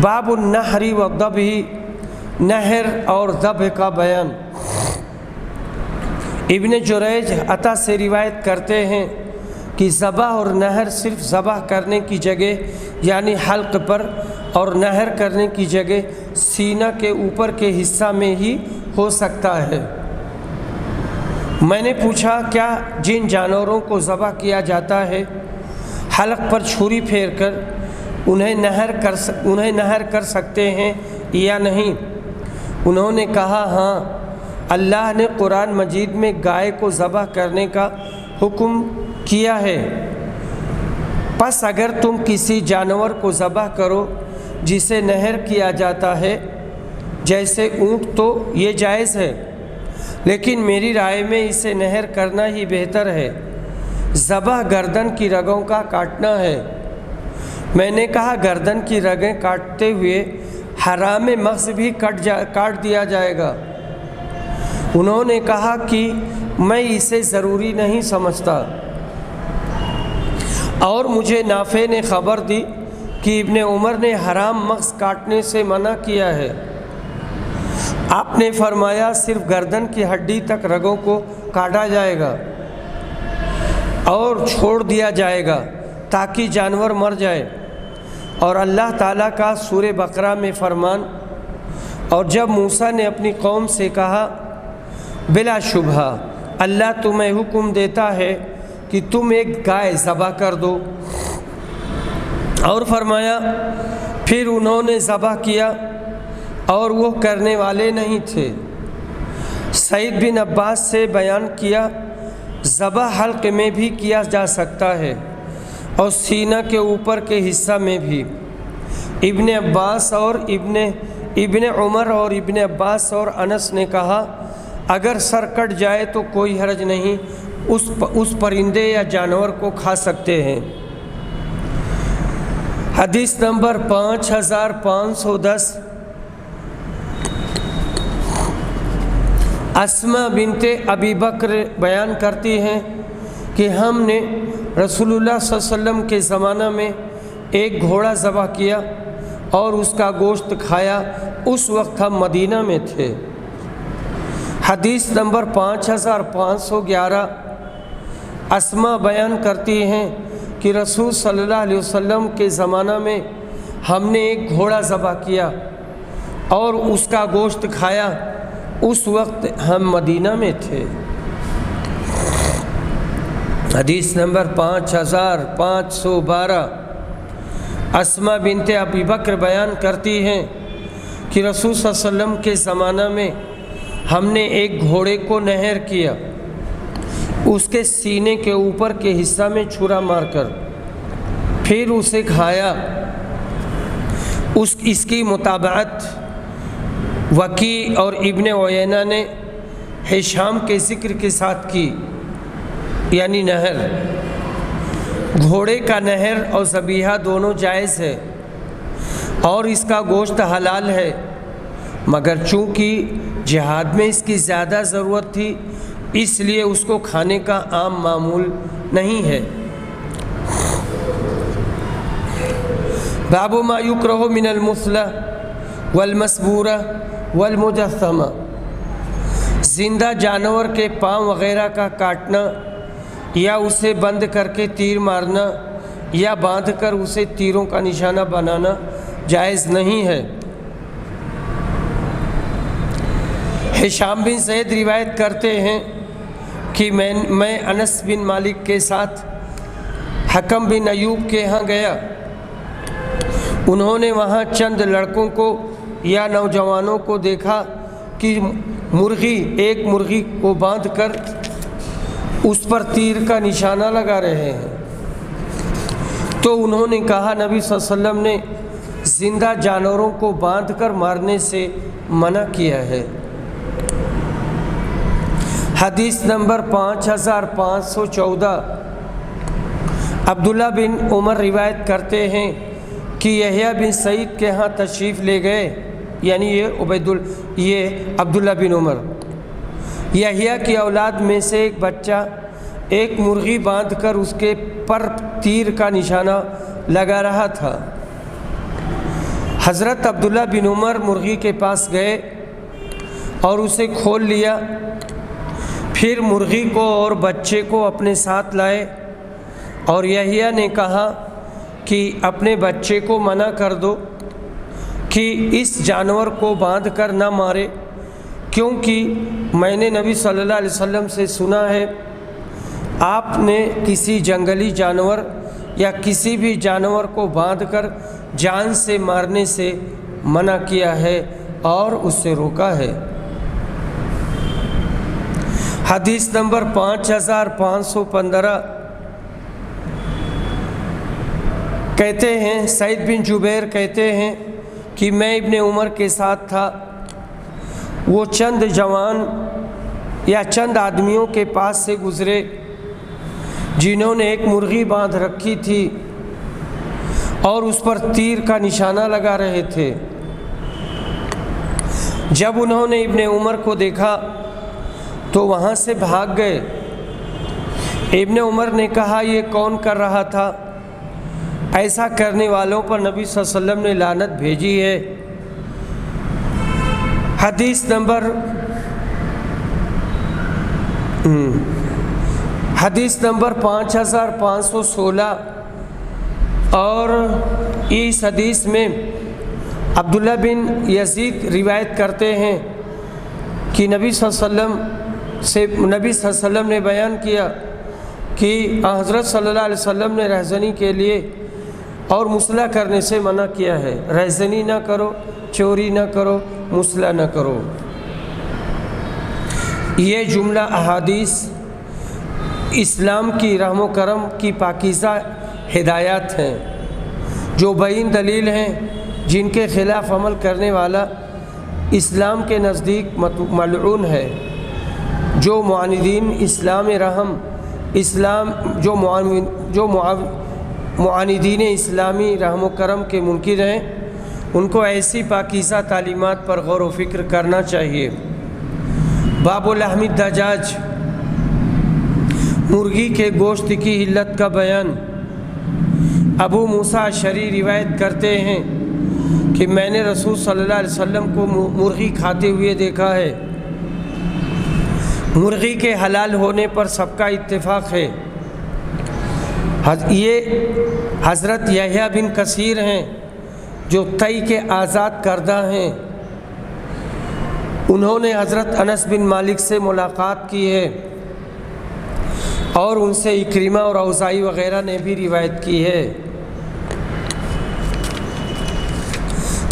باب النحر والذبح، نہر اور ذبح کا بیان۔ ابن جریج عطا سے روایت کرتے ہیں کہ ذبح اور نہر صرف ذبح کرنے کی جگہ یعنی حلق پر اور نہر کرنے کی جگہ سینہ کے اوپر کے حصہ میں ہی ہو سکتا ہے۔ میں نے پوچھا کیا جن جانوروں کو ذبح کیا جاتا ہے حلق پر چھری پھیر کر انہیں نہر کر سکتے ہیں یا نہیں؟ انہوں نے کہا ہاں، اللہ نے قرآن مجید میں گائے کو ذبح کرنے کا حکم کیا ہے، پس اگر تم کسی جانور کو ذبح کرو جسے نہر کیا جاتا ہے جیسے اونٹ تو یہ جائز ہے، لیکن میری رائے میں اسے نہر کرنا ہی بہتر ہے۔ ذبح گردن کی رگوں کا کاٹنا ہے۔ میں نے کہا گردن کی رگیں کاٹتے ہوئے حرام مغز بھی کاٹ دیا جائے گا؟ انہوں نے کہا کہ میں اسے ضروری نہیں سمجھتا، اور مجھے نافع نے خبر دی کہ ابن عمر نے حرام مغز کاٹنے سے منع کیا ہے۔ آپ نے فرمایا صرف گردن کی ہڈی تک رگوں کو کاٹا جائے گا اور چھوڑ دیا جائے گا تاکہ جانور مر جائے۔ اور اللہ تعالیٰ کا سورہ بقرہ میں فرمان، اور جب موسیٰ نے اپنی قوم سے کہا بلا شبہ اللہ تمہیں حکم دیتا ہے کہ تم ایک گائے ذبح کر دو، اور فرمایا پھر انہوں نے ذبح کیا اور وہ کرنے والے نہیں تھے۔ سعید بن عباس سے بیان کیا ذبح حلق میں بھی کیا جا سکتا ہے اور سینہ کے اوپر کے حصہ میں بھی۔ ابن عباس اور ابن عمر اور ابن عباس اور انس نے کہا اگر سر کٹ جائے تو کوئی حرج نہیں، اس پرندے یا جانور کو کھا سکتے ہیں۔ حدیث نمبر 5510۔ اسماء بنت ابی بکر بیان کرتی ہیں کہ ہم نے رسول اللہ صلی اللہ علیہ وسلم کے زمانہ میں ایک گھوڑا ذبح کیا اور اس کا گوشت کھایا، اس وقت ہم مدینہ میں تھے۔ حدیث نمبر 5511۔ اسماء بیان کرتی ہیں کہ رسول صلی اللہ علیہ وسلم کے زمانہ میں ہم نے ایک گھوڑا ذبح کیا اور اس کا گوشت کھایا، اس وقت ہم مدینہ میں تھے۔ حدیث نمبر 5512۔ اسماء بنت ابی بکر بیان کرتی ہیں کہ رسول صلی اللہ علیہ وسلم کے زمانہ میں ہم نے ایک گھوڑے کو نہر کیا، اس کے سینے کے اوپر کے حصہ میں چھرا مار کر، پھر اسے کھایا۔ اس کی مطابعت وکیع اور ابن عیینہ نے ہشام کے ذکر کے ساتھ کی، یعنی نہر۔ گھوڑے کا نہر اور ذبیحہ دونوں جائز ہے اور اس کا گوشت حلال ہے، مگر چونکہ جہاد میں اس کی زیادہ ضرورت تھی اس لیے اس کو کھانے کا عام معمول نہیں ہے۔ باب ما یکرہ من المثلہ والمسبورہ والمجثمہ، زندہ جانور کے پاؤں وغیرہ کا کاٹنا یا اسے بند کر کے تیر مارنا یا باندھ کر اسے تیروں کا نشانہ بنانا جائز نہیں ہے۔ ہشام بن زید روایت کرتے ہیں کہ میں انس بن مالک کے ساتھ حکم بن ایوب کے ہاں گیا۔ انہوں نے وہاں چند لڑکوں کو یا نوجوانوں کو دیکھا کہ ایک مرغی کو باندھ کر اس پر تیر کا نشانہ لگا رہے ہیں، تو انہوں نے کہا نبی صلی اللہ علیہ وسلم نے زندہ جانوروں کو باندھ کر مارنے سے منع کیا ہے۔ حدیث نمبر 5514، عبداللہ بن عمر روایت کرتے ہیں کہ یحییٰ بن سعید کے ہاں تشریف لے گئے، یعنی یہ عبداللہ بن عمر، یحییٰ کی اولاد میں سے ایک بچہ ایک مرغی باندھ کر اس کے پر تیر کا نشانہ لگا رہا تھا۔ حضرت عبداللہ بن عمر مرغی کے پاس گئے اور اسے کھول لیا، پھر مرغی کو اور بچے کو اپنے ساتھ لائے، اور یحییٰ نے کہا کہ اپنے بچے کو منع کر دو کہ اس جانور کو باندھ کر نہ مارے، کیونکہ میں نے نبی صلی اللہ علیہ وسلم سے سنا ہے آپ نے کسی جنگلی جانور یا کسی بھی جانور کو باندھ کر جان سے مارنے سے منع کیا ہے اور اس سے روکا ہے۔ حدیث نمبر 5515، کہتے ہیں سعید بن جبیر کہتے ہیں کہ میں ابن عمر کے ساتھ تھا، وہ چند جوان یا چند آدمیوں کے پاس سے گزرے جنہوں نے ایک مرغی باندھ رکھی تھی اور اس پر تیر کا نشانہ لگا رہے تھے۔ جب انہوں نے ابن عمر کو دیکھا تو وہاں سے بھاگ گئے۔ ابن عمر نے کہا یہ کون کر رہا تھا؟ ایسا کرنے والوں پر نبی صلی اللہ علیہ وسلم نے لعنت بھیجی ہے۔ حدیث نمبر 5516، اور اس حدیث میں عبداللہ بن یزید روایت کرتے ہیں کہ نبی صلی اللہ علیہ وسلم نے بیان کیا کہ حضرت صلی اللہ علیہ وسلم نے رہزنی کے لیے اور مسلح کرنے سے منع کیا ہے۔ رہزنی نہ کرو، چوری نہ کرو، مسلح نہ کرو۔ یہ جملہ احادیث اسلام کی رحم و کرم کی پاکیزہ ہدایات ہیں، جو بین دلیل ہیں، جن کے خلاف عمل کرنے والا اسلام کے نزدیک ملعون ہے۔ جو معاندین اسلام رحم، جو معاندین اسلامی رحم و کرم کے منکر ہیں، ان کو ایسی پاکیزہ تعلیمات پر غور و فکر کرنا چاہیے۔ باب لحم الدجاج، مرغی کے گوشت کی علت کا بیان۔ ابو موسیٰ اشعری روایت کرتے ہیں کہ میں نے رسول صلی اللہ علیہ وسلم کو مرغی کھاتے ہوئے دیکھا ہے۔ مرغی کے حلال ہونے پر سب کا اتفاق ہے۔ یہ حضرت یحییٰ بن کثیر ہیں جو طی کے آزاد کردہ ہیں، انہوں نے حضرت انس بن مالک سے ملاقات کی ہے اور ان سے اکرمہ اور اوزاعی وغیرہ نے بھی روایت کی ہے۔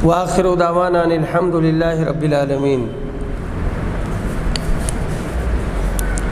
وآخر دعوانا الحمد للہ رب العالمین۔